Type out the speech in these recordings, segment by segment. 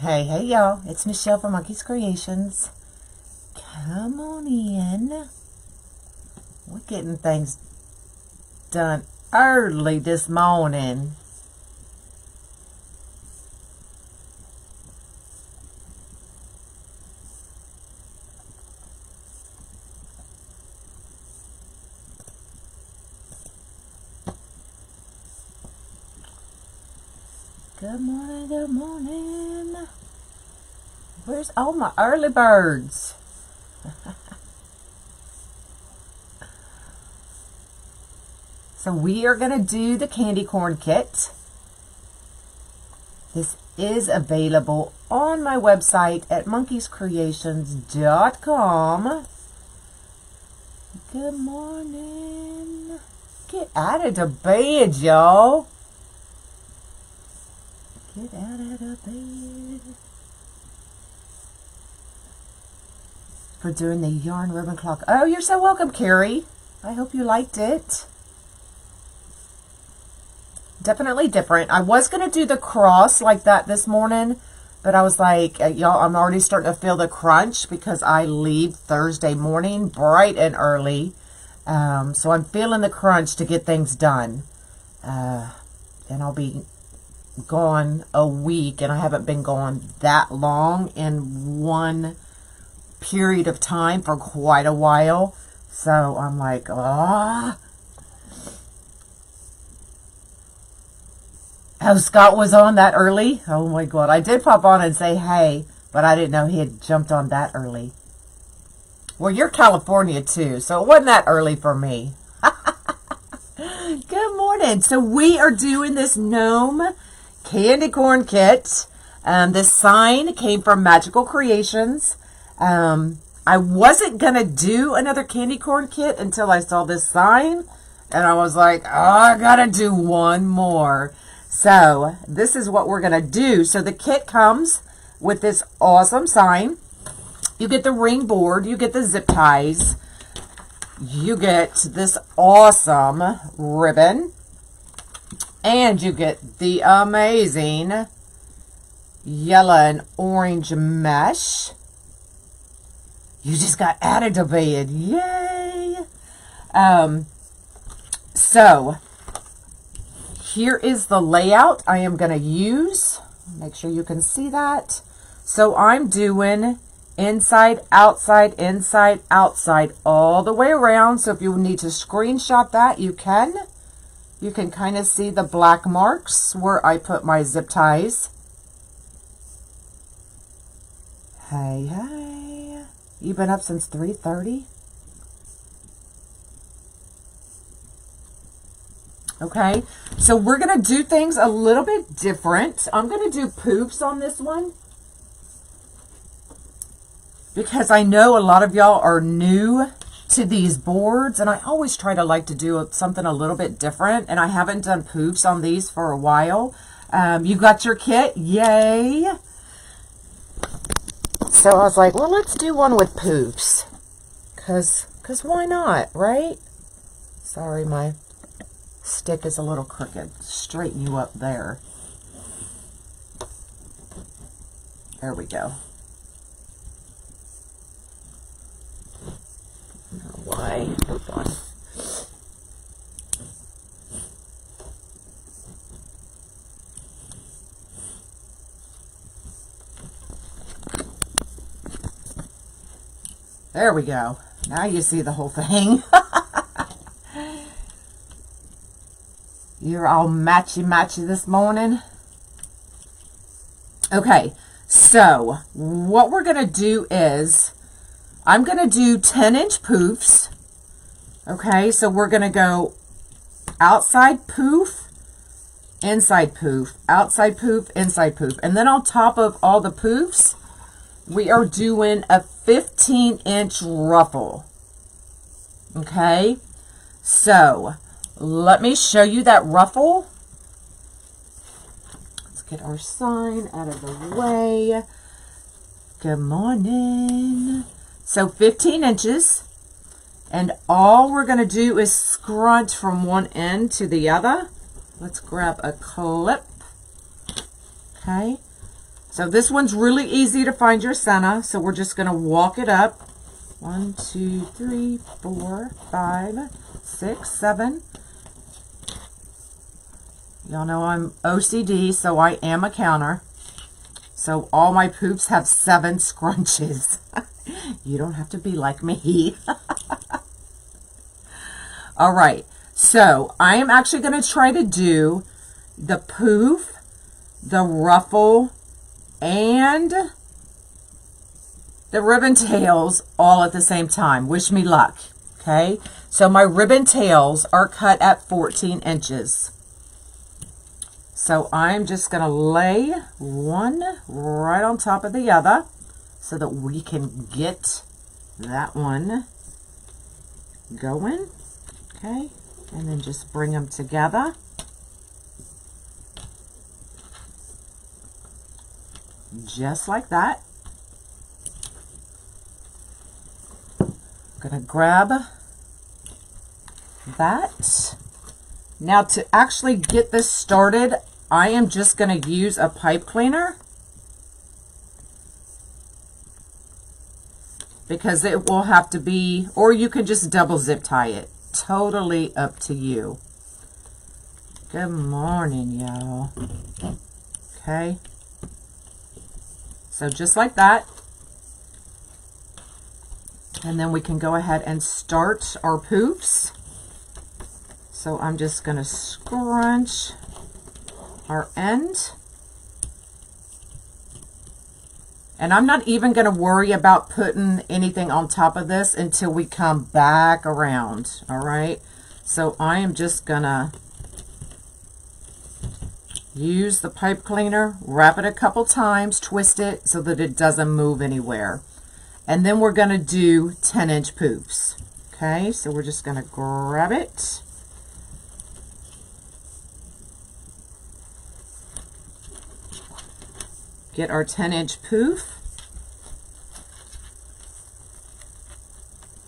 Hey y'all, it's Michelle from Monkey's Creations. Come on in. We're getting things done early this morning. Good morning, good morning. Where's all my early birds? So we are going to do the candy corn kit. This is available on my website at monkeyscreations.com. Good morning. Get out of the bed, y'all. Get out of the bed. For doing the yarn ribbon clock. Oh, you're so welcome, Carrie. I hope you liked it. Definitely different. I was going to do the cross like that this morning, but I was like, y'all, I'm already starting to feel the crunch because I leave Thursday morning bright and early. So I'm feeling the crunch to get things done. And I'll be gone a week, and I haven't been gone that long in one period of time for quite a while. So I'm like, ah. Oh, Scott was on that early? Oh my God. I did pop on and say hey, but I didn't know he had jumped on that early. Well, you're California too, so it wasn't that early for me. Good morning. So we are doing this gnome candy corn kit. This sign came from Magical Creations. I wasn't going to do another candy corn kit until I saw this sign. And I was like, oh, I got to do one more. So this is what we're going to do. So the kit comes with this awesome sign. You get the ring board. You get the zip ties. You get this awesome ribbon. And you get the amazing yellow and orange mesh. You just got added to bed. Yay! So, here is the layout I am going to use. Make sure you can see that. So, I'm doing inside, outside, all the way around. So, if you need to screenshot that, you can. You can kind of see the black marks where I put my zip ties. Hey, hey. You've been up since 3:30? Okay, so we're going to do things a little bit different. I'm going to do poofs on this one, because I know a lot of y'all are new to these boards, and I always try to like to do something a little bit different, and I haven't done poofs on these for a while. You got your kit, yay! So I was like, well, let's do one with poofs, cause why not, right? Sorry, my stick is a little crooked. Straighten you up there. There we go. Why? Hold on. There we go. Now you see the whole thing. You're all matchy this morning. Okay, so what we're going to do is I'm going to do 10-inch poofs. Okay, so we're going to go outside poof, inside poof, outside poof, inside poof. And then on top of all the poofs, we are doing a 15-inch ruffle. Okay, so let me show you that ruffle. Let's get our sign out of the way. Good morning. So 15 inches, and all we're going to do is scrunch from one end to the other. Let's grab a clip. Okay. So this one's really easy to find your center. So we're just going to walk it up. 1, 2, 3, 4, 5, 6, 7. Y'all know I'm OCD, so I am a counter. So all my poops have 7 scrunches. You don't have to be like me. All right. So I am actually going to try to do the poof, the ruffle, and the ribbon tails all at the same time. Wish me luck. Okay. So my ribbon tails are cut at 14 inches. So I'm just going to lay one right on top of the other so that we can get that one going. Okay. And then just bring them together. Just like that. Gonna grab that. Now to actually get this started, I am just gonna use a pipe cleaner because it will have to be, or you can just double zip tie it. Totally up to you. Good morning, y'all. Okay. So just like that. And then we can go ahead and start our poofs. So I'm just going to scrunch our end. And I'm not even going to worry about putting anything on top of this until we come back around. All right. So I am just going to use the pipe cleaner, wrap it a couple times, twist it so that it doesn't move anywhere. And then we're going to do 10-inch poofs. Okay, so we're just going to grab it. Get our 10-inch poof.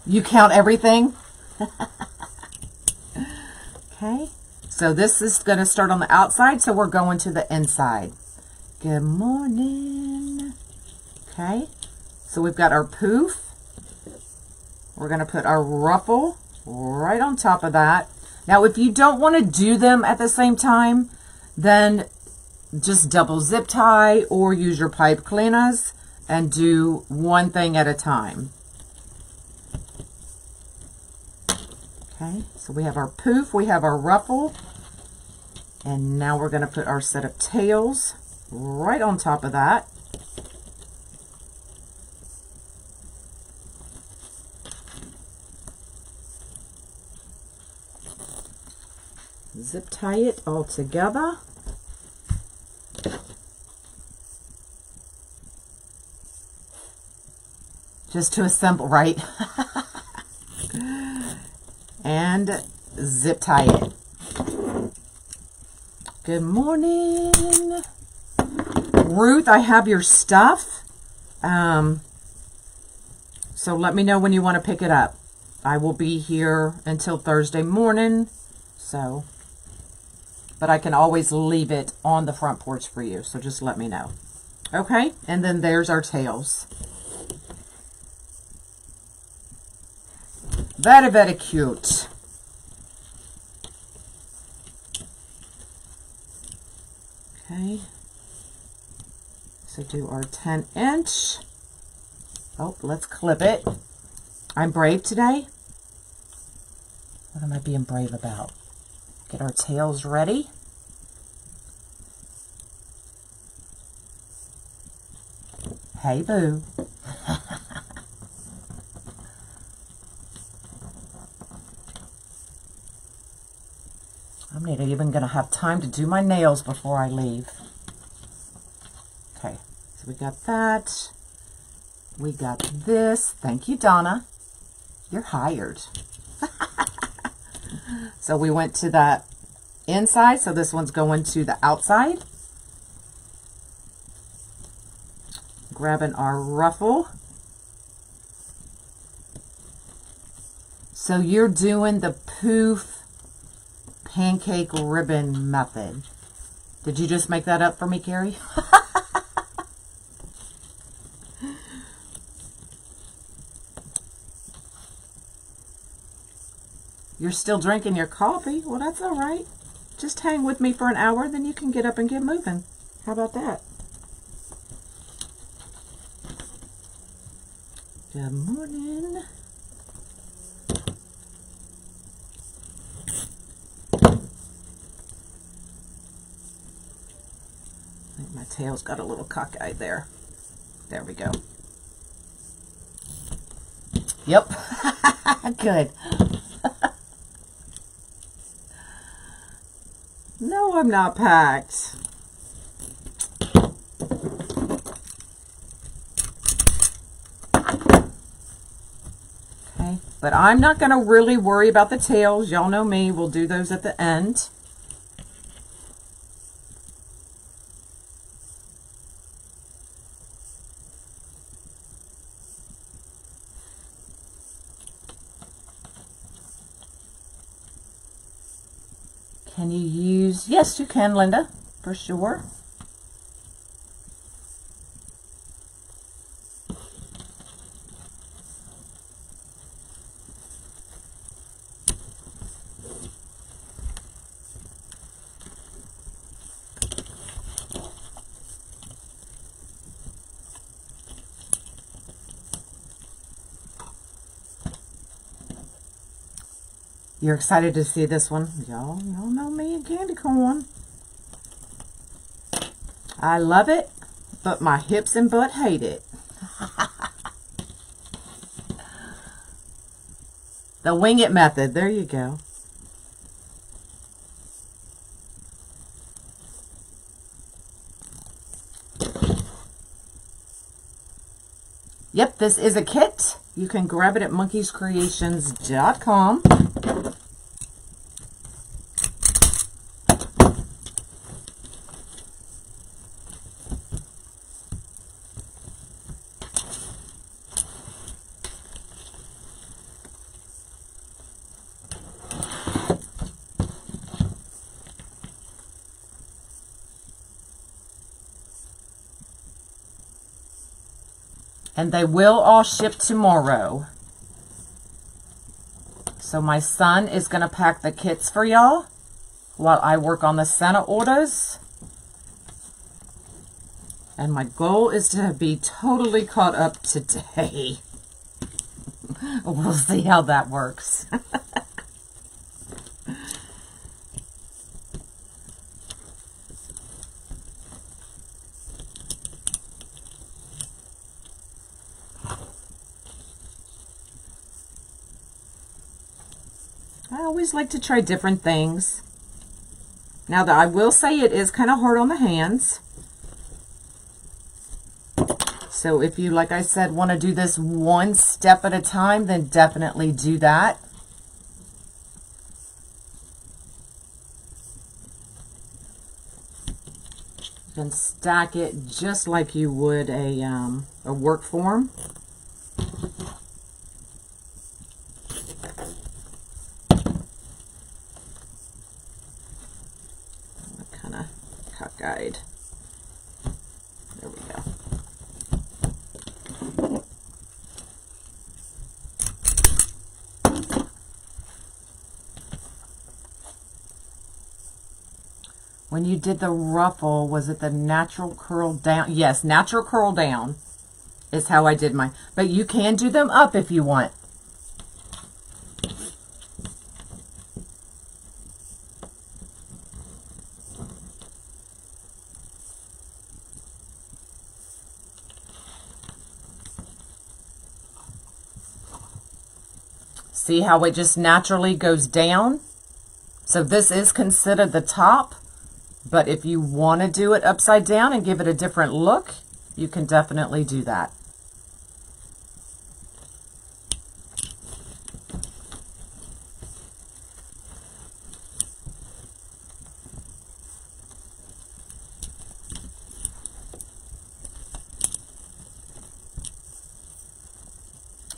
You count everything? Okay, so this is going to start on the outside, so we're going to the inside. Good morning. Okay. So we've got our poof. We're going to put our ruffle right on top of that. Now, if you don't want to do them at the same time, then just double zip tie or use your pipe cleaners and do one thing at a time. Okay, so we have our poof, we have our ruffle, and now we're going to put our set of tails right on top of that. Zip tie it all together. Just to assemble, right? And zip tie it. Good morning. Ruth, I have your stuff. So let me know when you want to pick it up. I will be here until Thursday morning. So, but I can always leave it on the front porch for you. So just let me know. Okay. And then there's our tails. Very, very cute. Okay. So do our 10-inch. Oh, let's clip it. I'm brave today. What am I being brave about? Get our tails ready. Hey, boo. I'm not even going to have time to do my nails before I leave. Okay, so we got that. We got this. Thank you, Donna. You're hired. So we went to the inside, so this one's going to the outside. Grabbing our ruffle. So you're doing the poof pancake ribbon method. Did you just make that up for me, Carrie? you're still drinking your coffee. Well, that's all right. Just hang with me for an hour, then you can get up and get moving. How about that? Good morning. I think my tail's got a little cockeyed there. There we go. Yep. Good. No, I'm not packed. Okay, but I'm not going to really worry about the tails. Y'all know me. We'll do those at the end. Can you use, yes, you can, Linda, for sure. You're excited to see this one. Y'all know me and candy corn. I love it, but my hips and butt hate it. The wing it method. There you go. Yep, this is a kit. You can grab it at monkeyscreations.com. And they will all ship tomorrow. So my son is going to pack the kits for y'all while I work on the Santa orders. And my goal is to be totally caught up today. We'll see how that works. I always like to try different things. Now, that I will say it is kind of hard on the hands. So if you, like I said, want to do this one step at a time, then definitely do that. You can stack it just like you would a work form. Kind of cockeyed. There we go. When you did the ruffle, was it the natural curl down? Yes, natural curl down is how I did mine. But you can do them up if you want. See how it just naturally goes down? So this is considered the top, but if you want to do it upside down and give it a different look, you can definitely do that.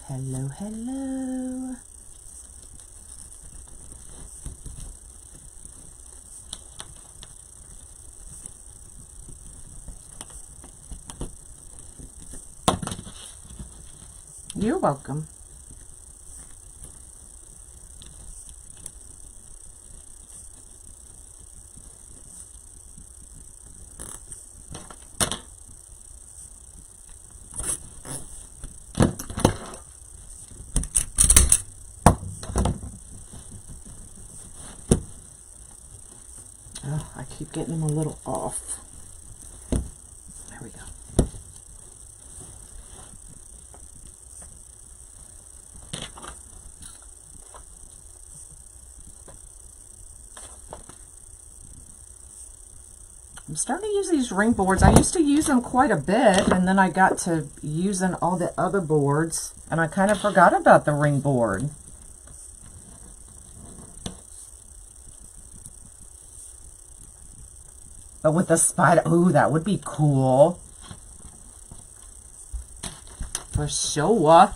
Hello, hello. You're welcome. keep getting them a little off. There we go. I'm starting to use these ring boards. I used to use them quite a bit, and then I got to using all the other boards, and I kind of forgot about the ring board. But with the spider, ooh, that would be cool. For sure.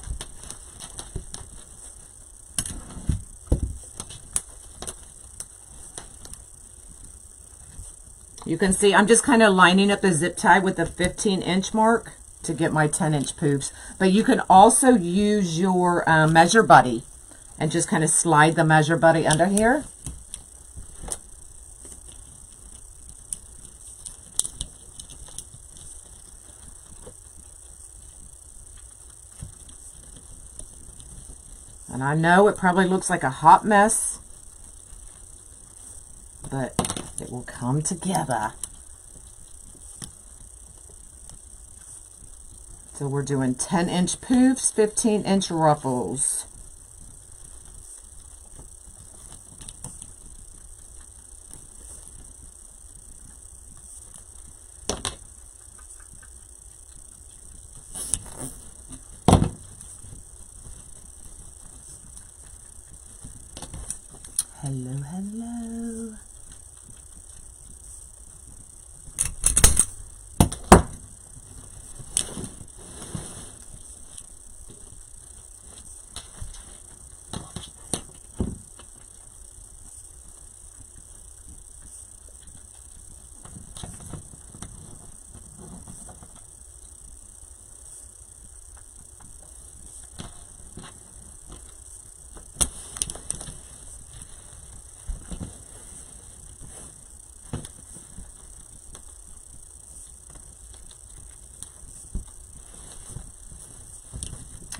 You can see I'm just kind of lining up the zip tie with the 15-inch mark to get my 10-inch poops. But you can also use your measure buddy and just kind of slide the measure buddy under here. And I know it probably looks like a hot mess, but it will come together. So we're doing 10-inch poofs, 15-inch ruffles. Hello, hello.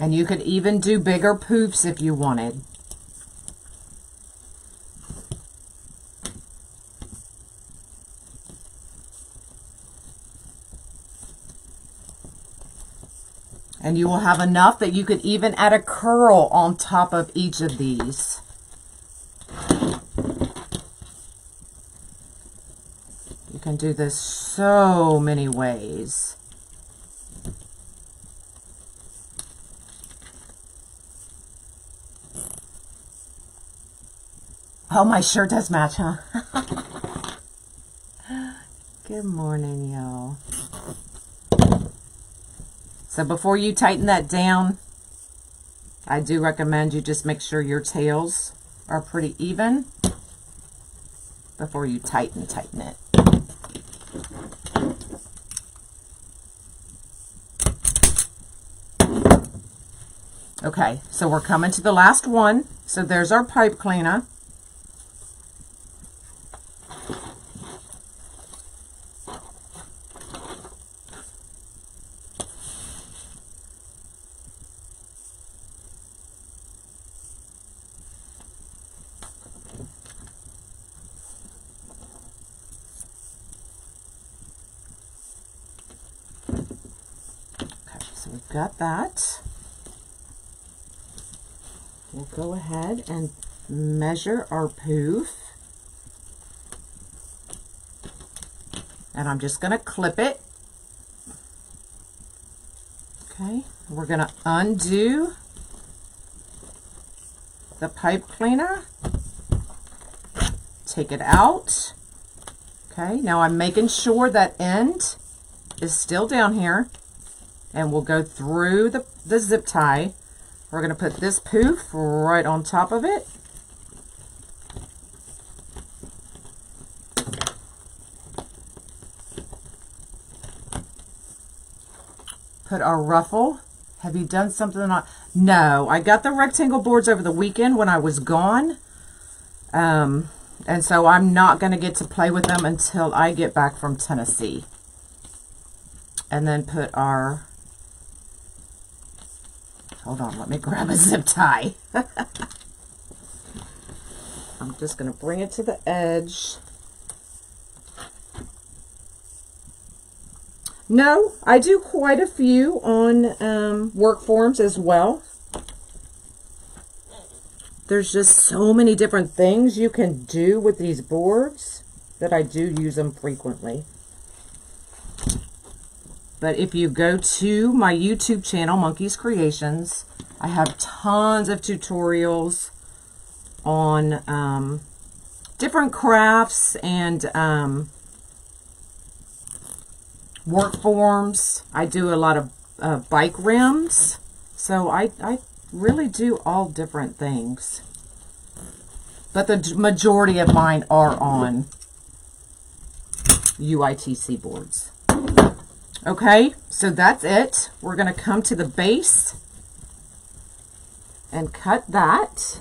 And you could even do bigger poofs if you wanted. And you will have enough that you could even add a curl on top of each of these. You can do this so many ways. Oh, my shirt does match, huh? Good morning, y'all. So before you tighten that down, I do recommend you just make sure your tails are pretty even before you tighten it. Okay, so we're coming to the last one. So there's our pipe cleaner. So we've got that. We'll go ahead and measure our poof. And I'm just going to clip it. Okay, we're going to undo the pipe cleaner. Take it out. Okay, now I'm making sure that end is still down here. And we'll go through the zip tie. We're going to put this poof right on top of it. Put our ruffle. Have you done something on? No, I got the rectangle boards over the weekend when I was gone. And so I'm not going to get to play with them until I get back from Tennessee. And then put our... Hold on, let me grab a zip tie. I'm just going to bring it to the edge. No, I do quite a few on work forms as well. There's just so many different things you can do with these boards that I do use them frequently. But if you go to my YouTube channel, Monkey's Creations, I have tons of tutorials on different crafts and work forms. I do a lot of bike rims. So I really do all different things. But the majority of mine are on UITC boards. Okay, so that's it. We're going to come to the base and cut that.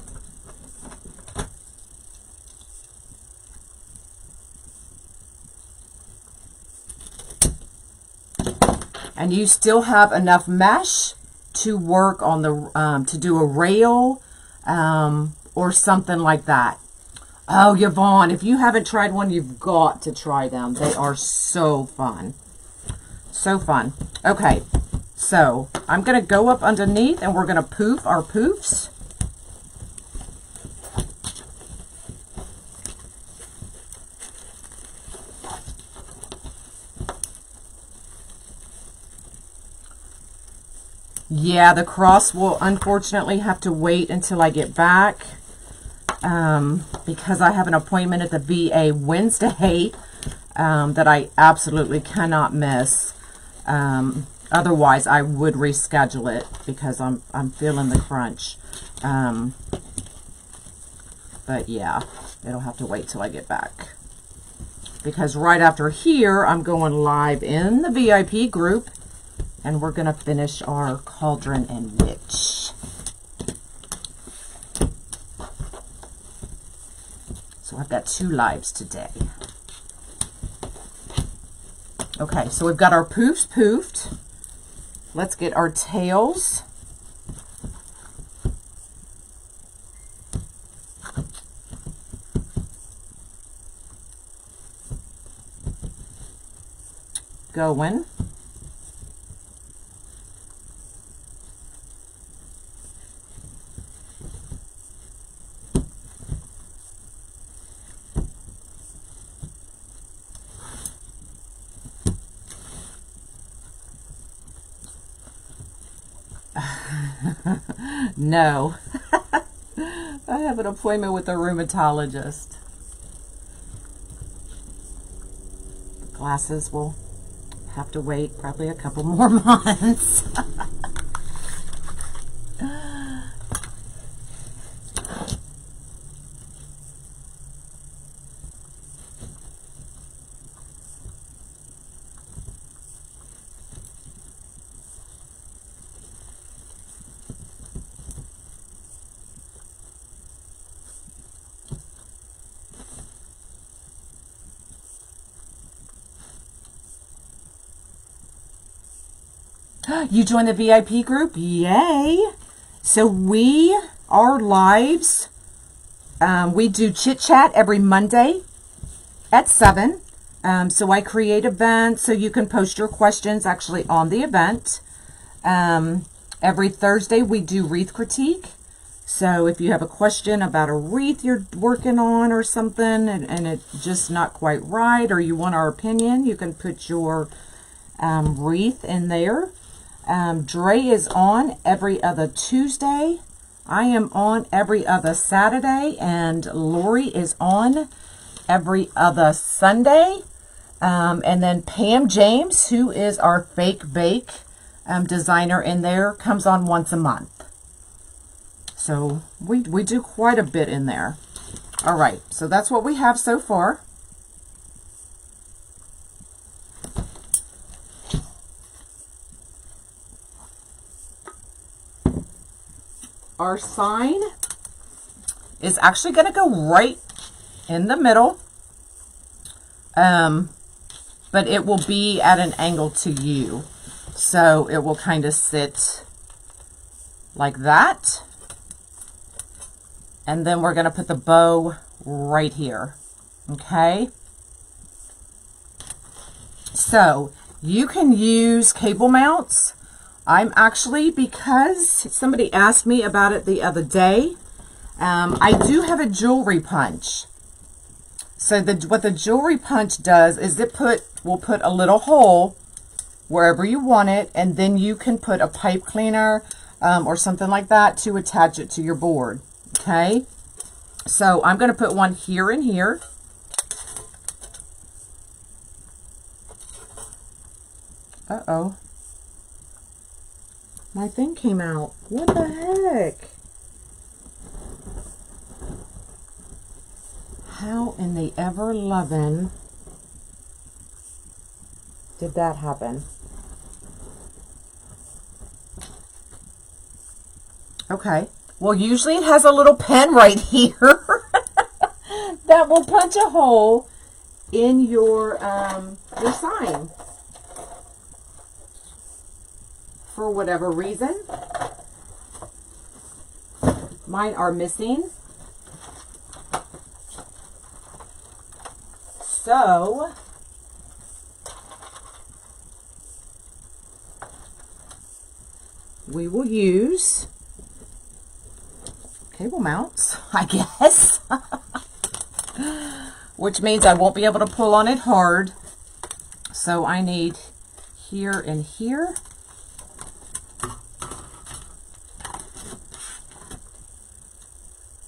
And you still have enough mesh to work on the, to do a rail or something like that. Oh, Yvonne, if you haven't tried one, you've got to try them. They are so fun. So fun. Okay, so I'm going to go up underneath and we're going to poof our poofs. Yeah, the cross will unfortunately have to wait until I get back because I have an appointment at the VA Wednesday that I absolutely cannot miss. Otherwise, I would reschedule it because I'm feeling the crunch. But yeah, it'll have to wait till I get back. Because right after here, I'm going live in the VIP group. And we're going to finish our cauldron and witch. So I've got 2 lives today. Okay, so we've got our poofs poofed. Let's get our tails. Going. No. I have an appointment with a rheumatologist. The glasses will have to wait probably a couple more months. You join the VIP group? Yay! So our lives, we do chit chat every Monday at 7. So I create events so you can post your questions actually on the event. Every Thursday we do wreath critique. So if you have a question about a wreath you're working on or something and it's just not quite right, or you want our opinion, you can put your wreath in there. Dre is on every other Tuesday. I am on every other Saturday, and Lori is on every other Sunday. And then Pam James, who is our fake bake designer in there, comes on once a month. So we do quite a bit in there. All right, so that's what we have so far. Our sign is actually going to go right in the middle, but it will be at an angle to you. So it will kind of sit like that. And then we're going to put the bow right here. Okay. So You can use cable mounts. I'm actually, because somebody asked me about it the other day, I do have a jewelry punch. So what the jewelry punch does is will put a little hole wherever you want it, and then you can put a pipe cleaner or something like that to attach it to your board. Okay, so I'm going to put one here and here. Uh-oh. My thing came out. What the heck? How in the ever-loving did that happen? Okay. Well, usually it has a little pen right here that will punch a hole in your sign. For whatever reason, mine are missing. So we will use cable mounts, I guess, which means I won't be able to pull on it hard. So I need here and here.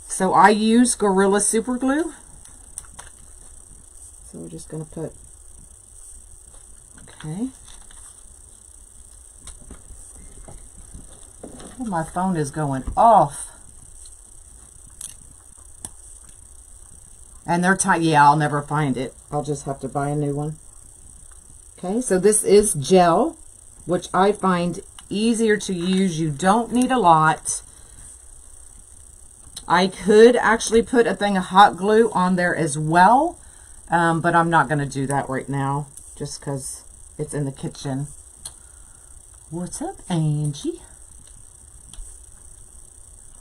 So I use Gorilla Super Glue. So we're just going to put, okay. Oh, my phone is going off. And they're tight. Yeah, I'll never find it. I'll just have to buy a new one. Okay, so this is gel, which I find easier to use. You don't need a lot. I could actually put a thing of hot glue on there as well, but I'm not going to do that right now just because it's in the kitchen. What's up, Angie?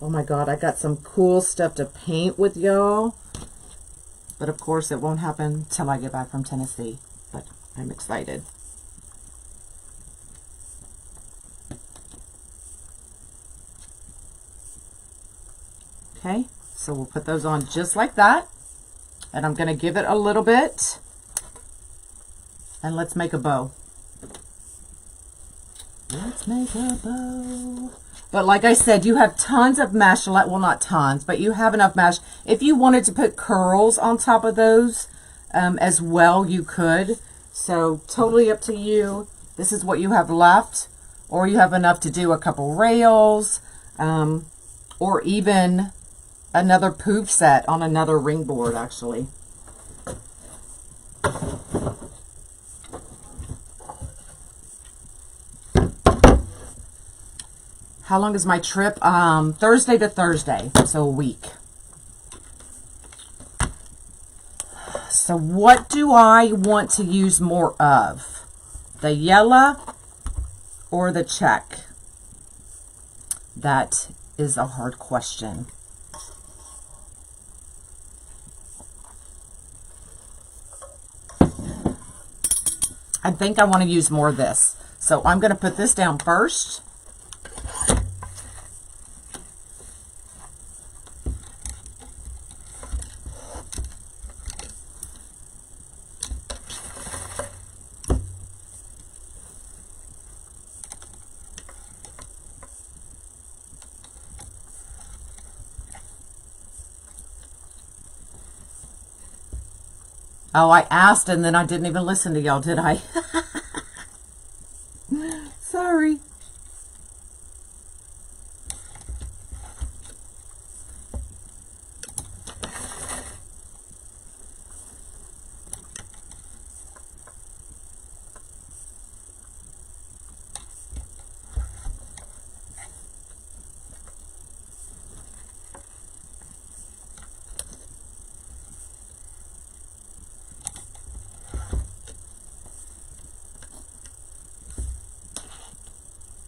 Oh my God, I got some cool stuff to paint with y'all. But of course, it won't happen till I get back from Tennessee. But I'm excited. Okay, so we'll put those on just like that. And I'm going to give it a little bit. And let's make a bow. Let's make a bow. But like I said, you have tons of mesh. Well, not tons, but you have enough mesh. If you wanted to put curls on top of those as well, you could. So totally up to you. This is what you have left. Or you have enough to do a couple rails. Or even another poof set on another ring board, actually. How long is my trip? Thursday to Thursday, so a week. So what do I want to use more of? The yellow or the check? That is a hard question. I think I want to use more of this. So I'm going to put this down first. Oh, I asked and then I didn't even listen to y'all, did I? Sorry.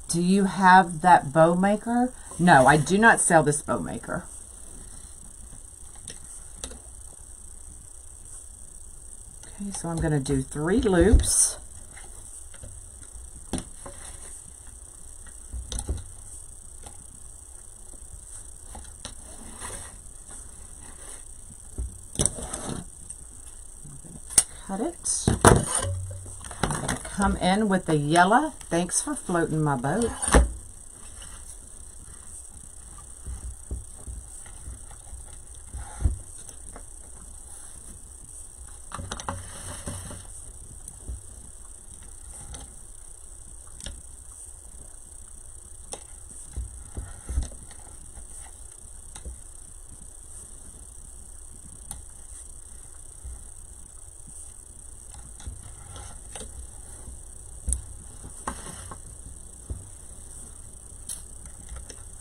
Do you have that bow maker? No, I do not sell this bow maker. Okay, so I'm going to do 3 loops. cut it. I'm going to come in with the yellow. Thanks for floating my boat.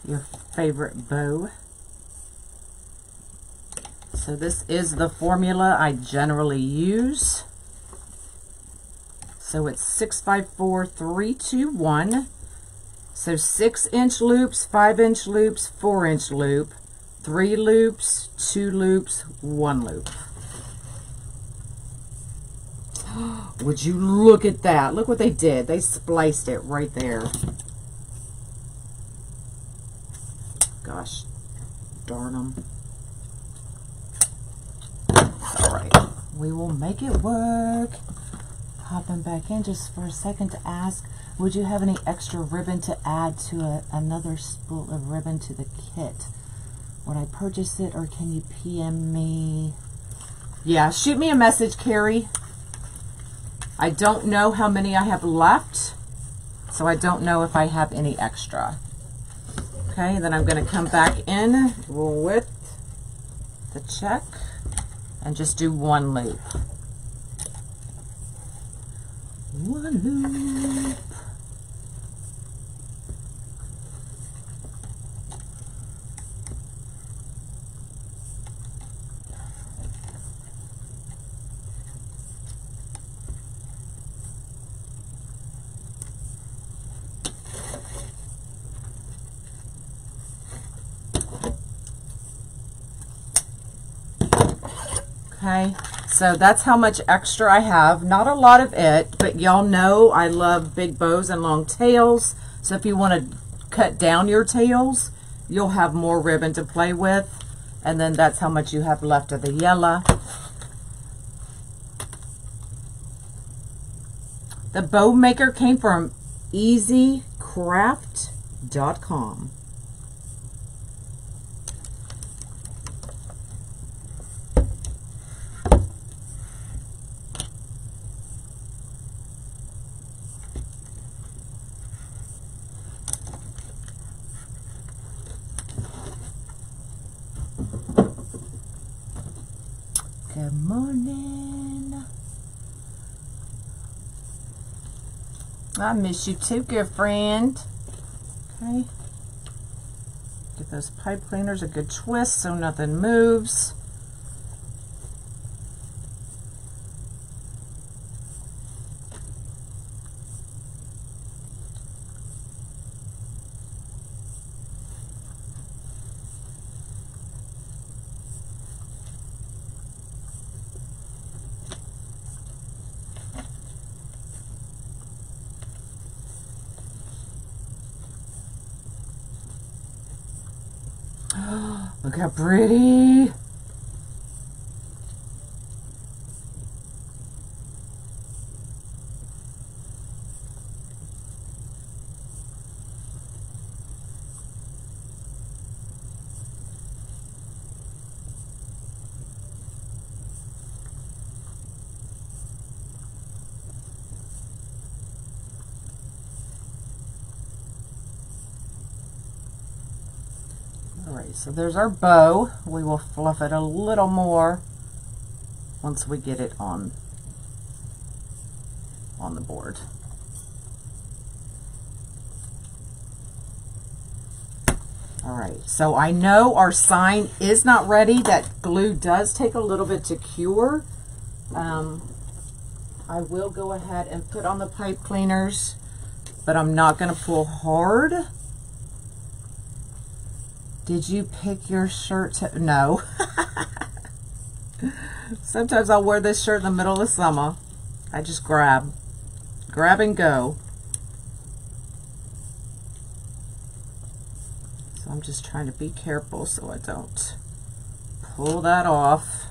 Your favorite bow. So this is the formula I generally use. So it's 654-321. So 6-inch loops, 5-inch loops, 4-inch loop, 3 loops, 2 loops, 1 loop. Would you look at that? Look what they did. They spliced it right there. Gosh darn them. All right, we will make it work. Hopping back in just for a second to ask, would you have any extra ribbon to add to another spool of ribbon to the kit? Would I purchase it, or can you PM me? Yeah, shoot me a message, Carrie. I don't know how many I have left, so I don't know if I have any extra. Okay, then I'm going to come back in with the check and just do 1 loop. 1 loop. Okay, so that's how much extra I have. Not a lot of it, but y'all know I love big bows and long tails. So if you want to cut down your tails, you'll have more ribbon to play with. And then that's how much you have left of the yellow. The bow maker came from easycraft.com. Good morning. I miss you too, good friend. Okay. Give those pipe cleaners a good twist so nothing moves. Look how pretty. Alright, so there's our bow. We will fluff it a little more once we get it on the board. Alright, so I know our sign is not ready. That glue does take a little bit to cure. I will go ahead and put on the pipe cleaners, but I'm not going to pull hard. Did you pick your shirt to, no. Sometimes I'll wear this shirt in the middle of summer. I just grab and go. So I'm just trying to be careful so I don't pull that off.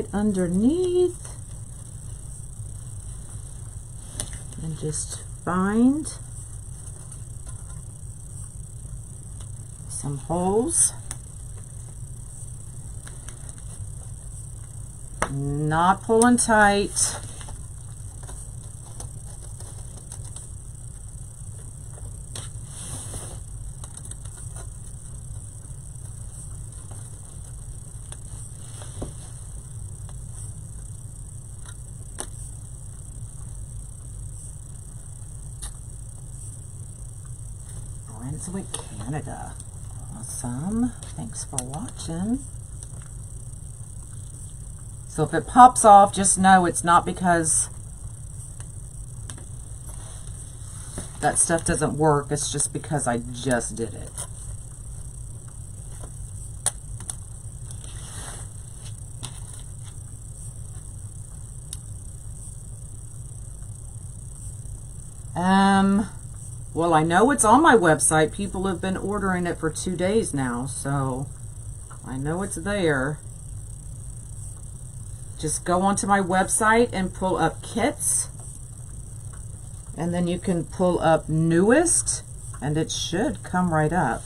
right underneath and just find some holes. Not pulling tight. Brunswick, Canada. Awesome. Thanks for watching. So if it pops off, just know it's not because that stuff doesn't work. It's just because I just did it. Well, I know it's on my website. People have been ordering it for 2 days now, so I know it's there. Just go onto my website and pull up kits, and then you can pull up newest, and it should come right up.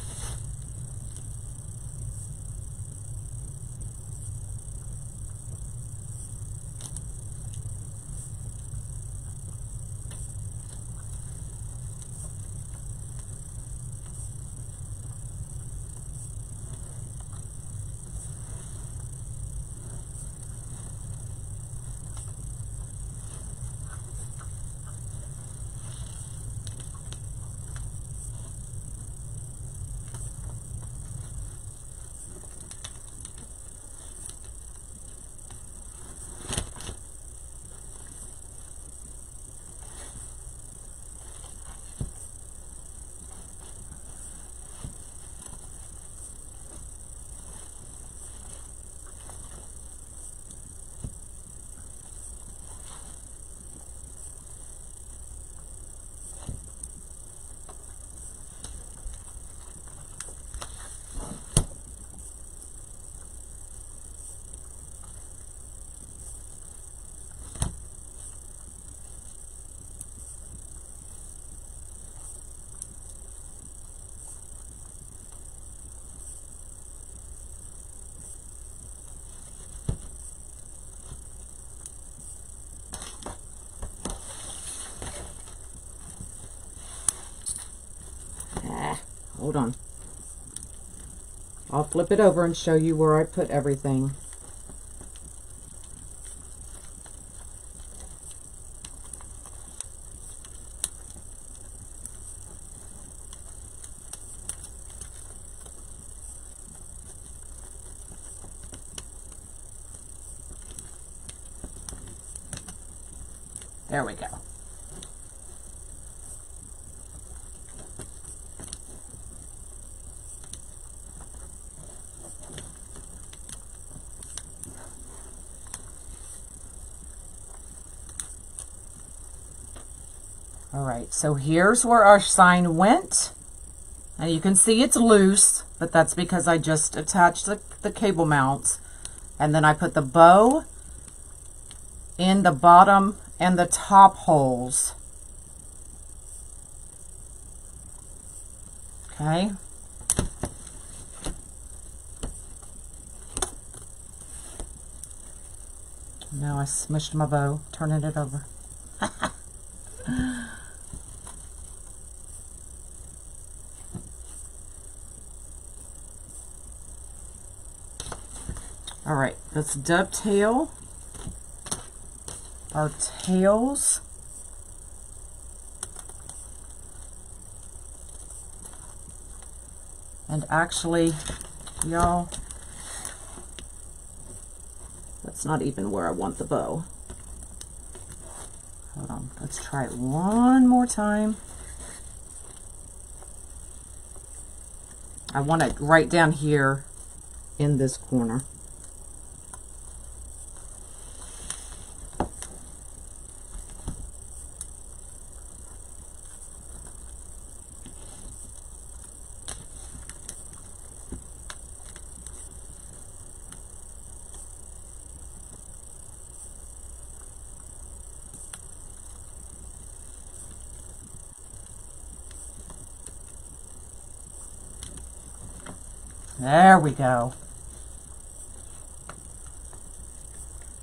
Hold on. I'll flip it over and show you where I put everything. There we go. All right, so here's where our sign went. And you can see it's loose, but that's because I just attached the cable mounts. And then I put the bow in the bottom and the top holes. Okay. Now I smushed my bow, turning it over. All right, let's dovetail our tails. And actually, y'all, that's not even where I want the bow. Hold on, let's try it one more time. I want it right down here in this corner. There we go.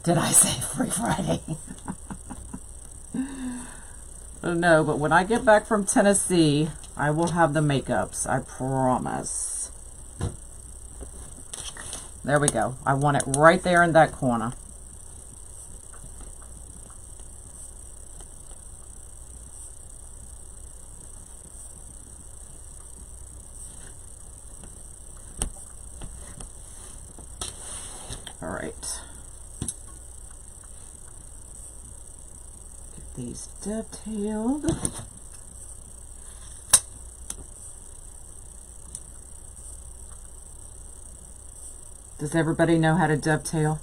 Did I say Free Friday? Oh, no, but when I get back from Tennessee, I will have the makeups. I promise. There we go. I want it right there in that corner. All right. Get these dovetailed. Does everybody know how to dovetail?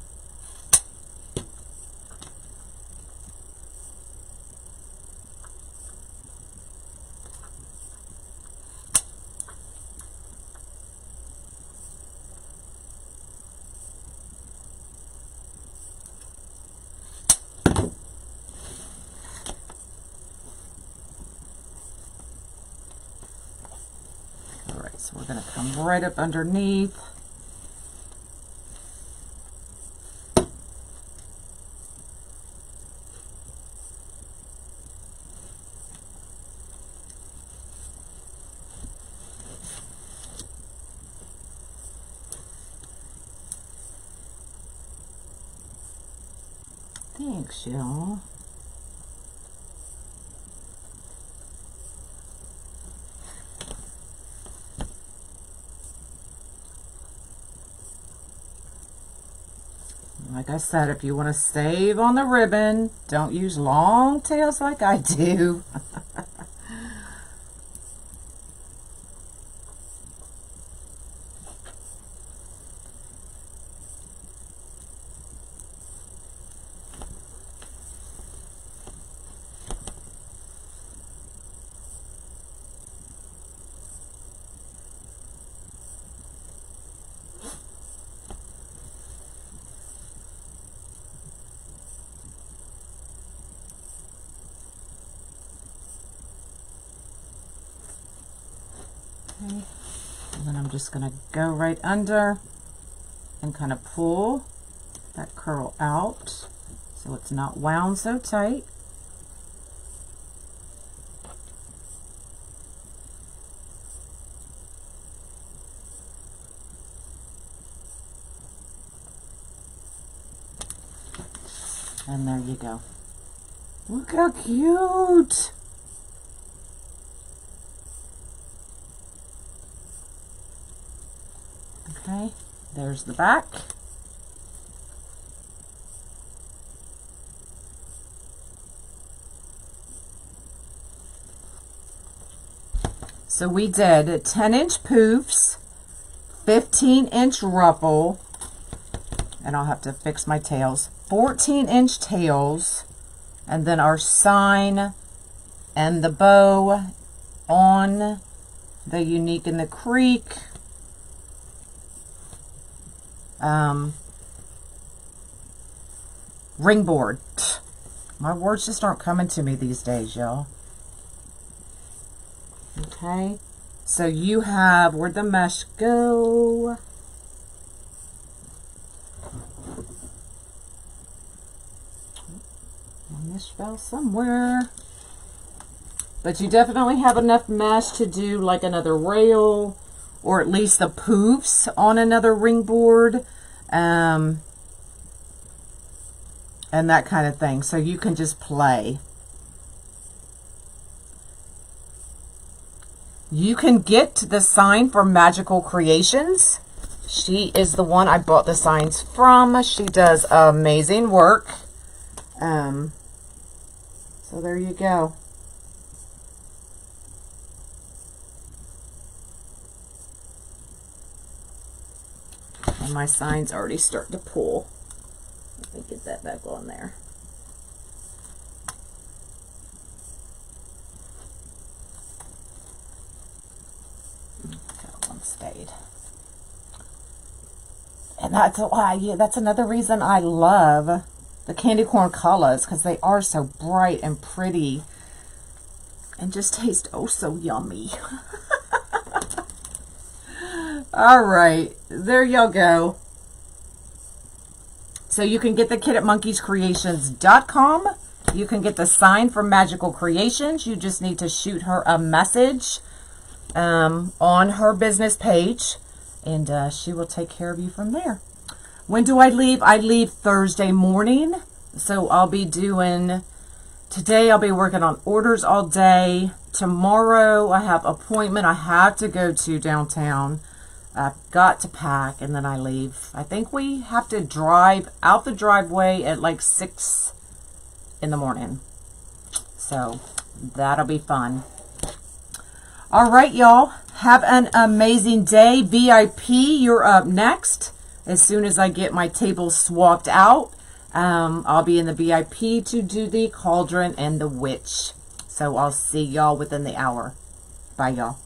All right, so we're going to come right up underneath. Thanks, y'all. Like I said, if you want to save on the ribbon, don't use long tails like I do. Okay. And then I'm just going to go right under and kind of pull that curl out so it's not wound so tight. And there you go. Look how cute! Okay, there's the back. So we did 10-inch poofs, 15-inch ruffle, and I'll have to fix my tails, 14-inch tails, and then our sign and the bow on the Unique in the Creek. Ringboard. My words just aren't coming to me these days, y'all. Okay, so you have, where'd the mesh go? My mesh fell somewhere. But you definitely have enough mesh to do like another rail, or at least the poofs on another ringboard, and that kind of thing. So you can just play. You can get the sign from Magical Creations. She is the one I bought the signs from. She does amazing work. So there you go. And my sign's already starting to pull. Let me get that back on there. That one stayed. And that's why, yeah, that's another reason I love the candy corn colors, because they are so bright and pretty and just taste oh so yummy. All right, there y'all go. So you can get the kit at monkeyscreations.com. You can get the sign from Magical Creations. You just need to shoot her a message on her business page, and she will take care of you from there. When do I leave? I leave Thursday morning. So I'll be doing, today I'll be working on orders all day. Tomorrow I have appointment I have to go to downtown. I've got to pack, and then I leave. I think we have to drive out the driveway at like 6 in the morning. So that'll be fun. All right, y'all. Have an amazing day. VIP, you're up next. As soon as I get my table swapped out, I'll be in the VIP to do the cauldron and the witch. So I'll see y'all within the hour. Bye, y'all.